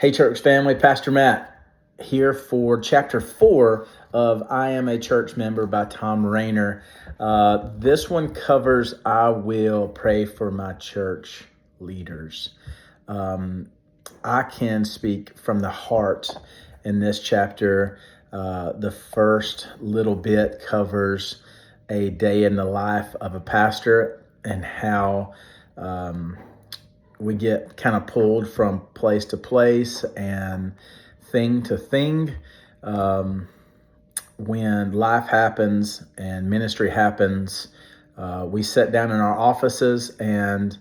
Hey, church family, Pastor Matt here for chapter 4 of I Am a Church Member by Thom Rainer. This one covers I will pray for my church leaders. I can speak from the heart in this chapter. The first little bit covers a day in the life of a pastor and how we get kind of pulled from place to place and thing to thing. When life happens and ministry happens, we sit down in our offices, and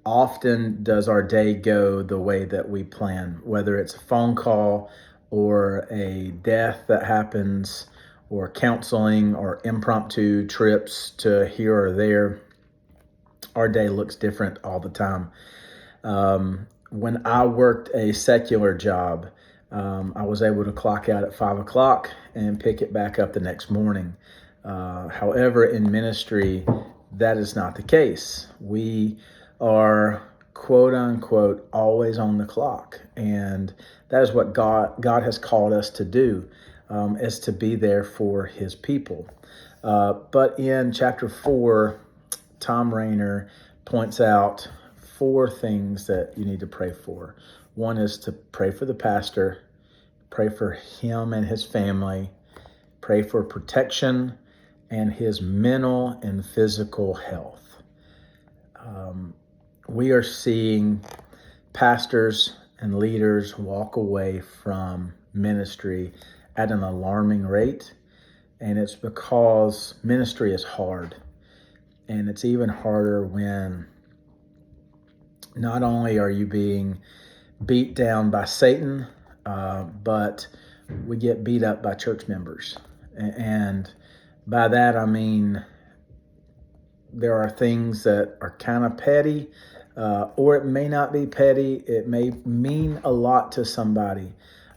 often does our day go the way that we plan, whether it's a phone call or a death that happens or counseling or impromptu trips to here or there. Our day looks different all the time. When I worked a secular job, I was able to clock out at 5 o'clock and pick it back up the next morning. However, in ministry, that is not the case. We are, quote unquote, always on the clock. And that is what God has called us to do, is to be there for his people. But in chapter 4, Thom Rainer points out 4 things that you need to pray for. One is to pray for the pastor, pray for him and his family, pray for protection and his mental and physical health. We are seeing pastors and leaders walk away from ministry at an alarming rate, and it's because ministry is hard. And it's even harder when not only are you being beat down by Satan, but we get beat up by church members. And by that, I mean, there are things that are kind of petty, or it may not be petty. It may mean a lot to somebody,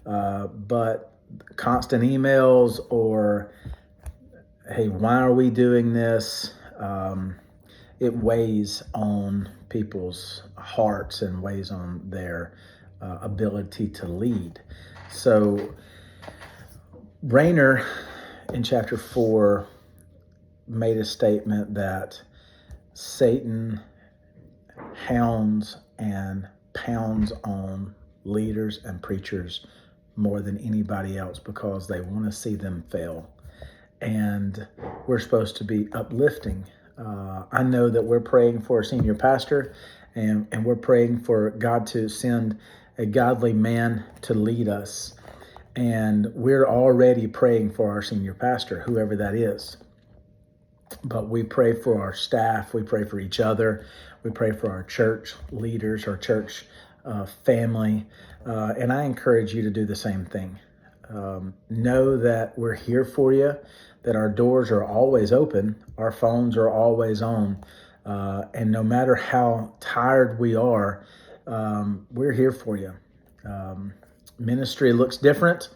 but constant emails or, hey, why are we doing this? It weighs on people's hearts and weighs on their ability to lead. So Rainer in chapter 4 made a statement that Satan hounds and pounds on leaders and preachers more than anybody else because they want to see them fail. And we're supposed to be uplifting. I know that we're praying for a senior pastor, and we're praying for God to send a godly man to lead us. And we're already praying for our senior pastor, whoever that is. But we pray for our staff, we pray for each other, we pray for our church leaders, our church family, and I encourage you to do the same thing. Know that we're here for you, that our doors are always open, our phones are always on, and no matter how tired we are, we're here for you. Ministry looks different,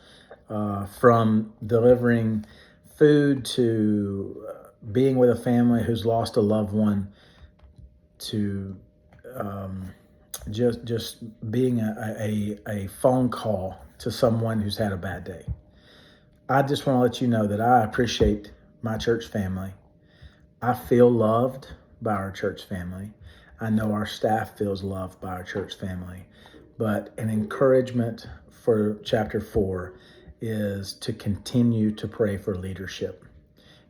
from delivering food to being with a family who's lost a loved one to just being a phone call to someone who's had a bad day. I just want to let you know that I appreciate my church family. I feel loved by our church family. I know our staff feels loved by our church family. But an encouragement for chapter 4 is to continue to pray for leadership.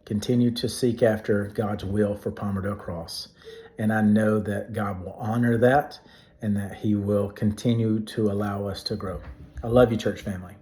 Continue to seek after God's will for Palmerdale Cross. And I know that God will honor that and that he will continue to allow us to grow. I love you, church family.